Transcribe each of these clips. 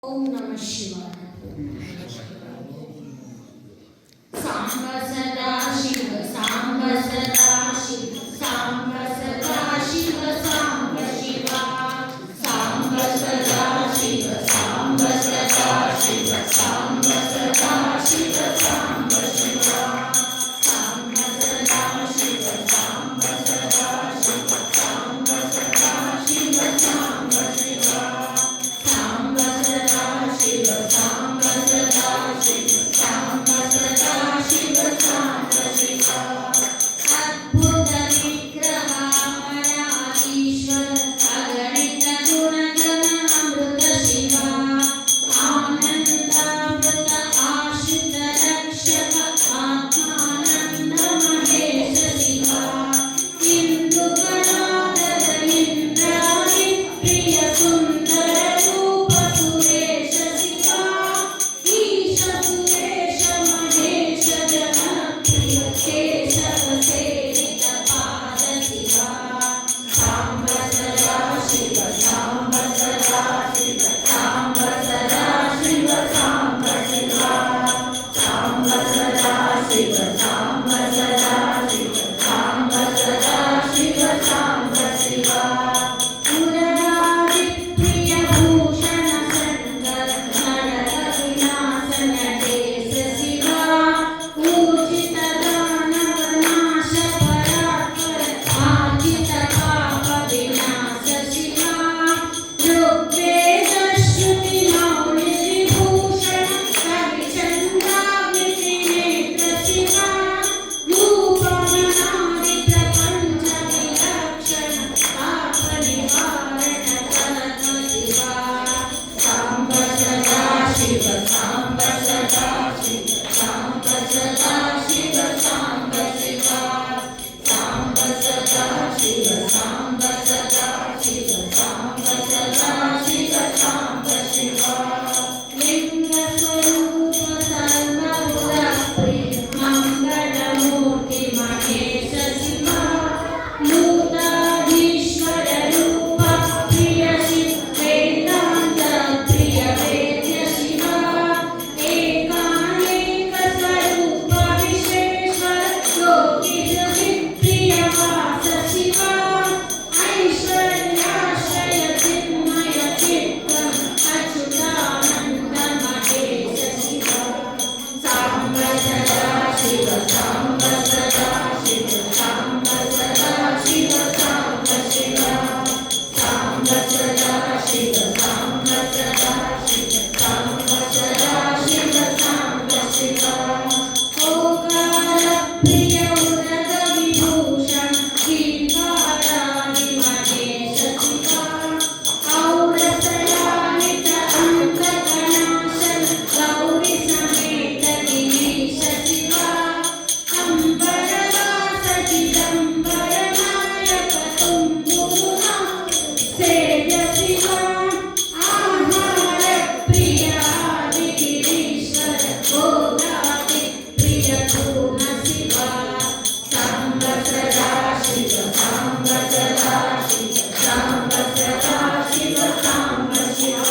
ಓಂ ನಮಃ ಶಿವಾಯ. ಸಾಂಬ ಸದಾ ಶಿವ ಸಾಂಬ ಸದಾ ಶಿವ ಸಾಂಬ ಸದಾ ಶಿವ ಸಾಂಬ ಶಿವ ಸಾಂಬ ಸದಾ ಶಿವ ಸಾಂಬ ಸದಾ ಶಿವ ಸಾಂಬ ಸದಾ ಶಿವ ಸಾಂಬ ಶಿವ ಸಾಂಬ ಸದಾ ಶಿವ ಸಾಂಬ ಸದಾ ಶಿವ ಸಾಂಬ ಸದಾ ಶಿವ ಸಾಂಬ ಶಿವ ಸಾಂಬ ಸದಾ ಶಿವ ಸಾಂಬ ಸದಾ ಶಿವ ಸಾಂಬ ಸದಾ ಶಿವ ಸಾಂಬ ಶಿವ ಅದ್ಭುತ ವಿಗ್ರಹ ಮರಾಧೀಶ್ವರ ಅಗಣಿತ ಗುಣಗಣ ಅಮೃತ ಶಿವ ಆನಂದಾಮೃತ ಆಶ್ರಿತ ರಕ್ಷಕ ಆತ್ಮಾನಂದ ಮಹೇಶ ಶಿವ ಇಂದು ಗಣಾಧರ ಇಂದ್ರಾದಿ ಪ್ರಿಯ ಸುಂದರ ರೂಪ ಸುರೇಶ ಶಿವ ಈಶ ಸುರೇಶ ಮಹೇಶ ಜನಪ್ರಿಯ ಕೇಶವ ಸೇವಿತ ಪಾದ ಶಿವ ಸಾಂಬ ಸದಾ ಶಿವ ಸಾಂಬ ಸದಾ ಶಿವ ಸಾಂಬ ಸದಾ ಶಿವ ಸಾಂಬ ಶಿವ ಸಾಂಬ ಸದಾ ಶಿವ ಸಾಂಬ ಸದಾ ಶಿವ ಸಾಂಬ ಸದಾ ಶಿವ ಸಾಂಬ ಶಿವ ಮುರಾರಿ ಪ್ರಿಯ ಭೂಷಣ ಸಂಗರ ನರಕ ವಿನಾಶ ನಟೇಶ ಶಿವ ಊರ್ಜಿತ ದಾನವ ನಾಶ ಪರಾತ್ಪರ ಆಜಿತ ಪಾಪ ವಿನಾಶ ಶಿವ ಋಗ್ವೇದ ಶ್ರುತಿ ಮೌಳಿ ವಿಭೂಷಣ ಕವಿ ಚಂದ್ರಾವೃತಿ ನೇತ್ರ ಶಿವ ರೂಪಮನಾದಿ ಪ್ರಪಂಚ ವಿಲಕ್ಷಣ ಪಾಪ ನಿವಾರಣ ತರಕ ಶಿವ ಸಾಂಬ ಸದಾ ಶಿವ ಸಾಂಬ ಸದಾ ಶಿವ ಸಾಂಬ ಸದಾ ಶಿವ ಸಾಂಬ ಶಿವ ಸಾಂಬ ಸದಾ ಶಿವ ಸಾಂಬ ಸದಾ ಶಿವ ಸಾಂಬ ಸದಾ ಶಿವ ಸಾಂಬ ಶಿವ ಲಿಂಗ ಸ್ವರೂಪ ಸರ್ವಗುಣ ಪ್ರಿಯ ಮಂಗಳ ಮೂರ್ತಿ ಮಹೇಶ ಶಿವ ಲೂತಾಧೀಶ್ವರ ರೂಪ ಪ್ರಿಯ ಶಿವ ವೇದಾಂತ ಪ್ರಿಯ ವೇದ್ಯ ಶಿವ ಏಕಾನೇಕ ಸ್ವರೂಪ ವಿಶ್ವೇಶ್ವರ ಯೋಗಿ ಹೃದಿ ಪ್ರಿಯ ವಾಸ ಶಿವ ಐಶ್ವರ್ಯಾಶ್ರಯ ಚಿನ್ಮಯ ಚಿತ್ತಂ ಅಚ್ಯುತಾನಂದ ಮಹೇಶ ಶಿವ ಸಾಂಬ ಸದಾ ಶಿವ ಸಾಂಬ ಸದಾ ಶಿವ ಸಾಂಬ ಸದಾ ಶಿವ ಸಾಂಬ ಶಿವ ಸಾಂಬ ಸದಾ ಶಿವ ಸಾಂಬ ಸದಾ ಶಿವ ಸಾಂಬ ಸದಾ ಶಿವ ಸಾಂಬ ಶಿವ ಓಂಕಾರ ಪ್ರಿಯ ಉರಗ ವಿಭೂಷಣ ಶ್ರೀಕಾರಾದಿ ಮಹೇಶ ಶಿವ ಔರಸಲಾಲಿತ ಅಂತಕನಾಶನ ಗೌರಿ ಸಮೇತ ಗಿರೀಶ ಶಿವ ಅಂಬರವಾಸ ಚಿದಂಬರ ನಾಯಕ ತುಂಬುರುಹ ಸೇವ್ಯ ಶಿವ ಆಹಾರ ಪ್ರಿಯ ಆದಿಗಿರೀಶ್ವರ ಭೋಗಾದಿ ಪ್ರಿಯ ಪೂರ್ಣ ಶಿವ ಸಾಂಬ ಸದಾ ಶಿವ ಸಾಂಬ ಸದಾ ಶಿವ ಸಾಂಬ ಸದಾ ಶಿವ ಸಾಂಬ ಶಿವ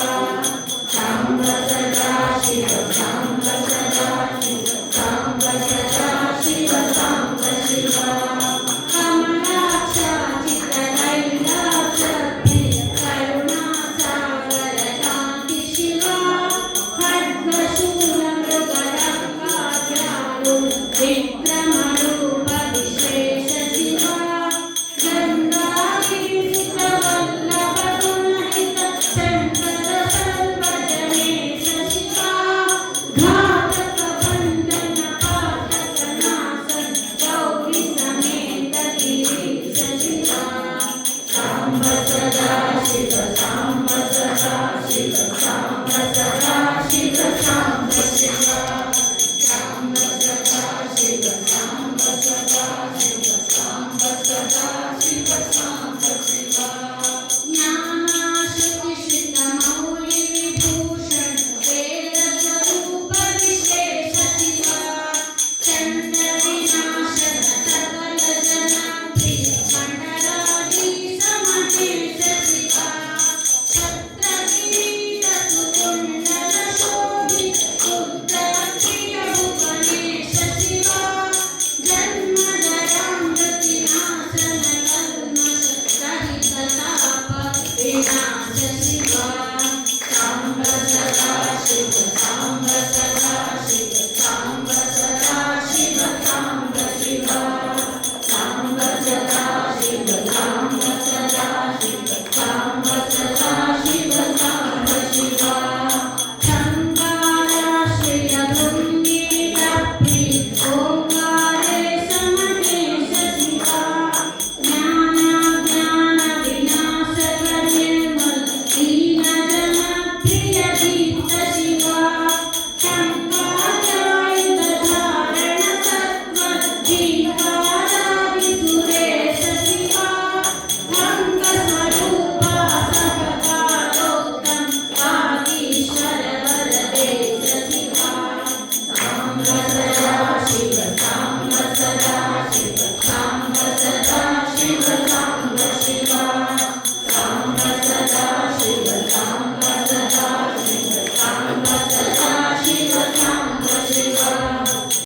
ಸಾಂಬ ಸದಾ ಶಿವ ಸಾಂಬ ಸದಾ ಶಿವ ಸಾಂಬ ಸದಾ ಶಿವ ಸಾಂಬ ಶಿವ ಕಮಲಾಕ್ಷಾಚಿತ ಕೈಲಾಸ ಪ್ರಿಯ ಕರುಣಾಸಾಗರ ಕಾಂತಿ ಶಿವ ಖಡ್ಗಶೂಲ ಮೃಗರಂಗಾದ್ಯಾಳು ವಿಕ್ರಮ ರೂಪ ವಿಶೇಷ ಶಿವ ಗಂಗಾಗಿರಿಸುತ ವಲ್ಲಭ ಗುಣಹಿತ ಸಂತತ ಸರ್ವಜನೇಶ ಶಿವ ಘಾತಕ ಬಂಧನ ಪಾತಕ ನಾಶನ ಗೌರಿ ಸಮೇತ ಗಿರೀಶ ಶಿವ ಸಾಂಬ ಸದಾ ಶಿವ ಸಾಂಬ ಸದಾ ಶಿವ ಸಾಂಬ ಸದಾ ಶಿವ ಸಾಂಬ ಶಿವ ಸಾಂಬ ಸದಾ ಶಿವ ಸಾಂಬ ಸದಾ ಶಿವ ಸಾಂಬ ಸದಾ ಶಿವ ಸಾಂಬ ಶಿವ ಜ್ಞಾನಾಶ್ರುತಿ ಶ್ರಿತ ಮೌಳಿ ವಿಭೂಷಣ ವೇದ ಸ್ವರೂಪ ವಿಶೇಷ ಶಿವ ಚಂಡ ವಿನಾಶನ ಸಕಲ ಜನಪ್ರಿಯ ಮಂಡಲಾಧೀಶ ಮಹೇಶ ಶಿವ ಛತ್ರಗಿರೀಟ ಸುಗುಣ सदाशिव साम्ब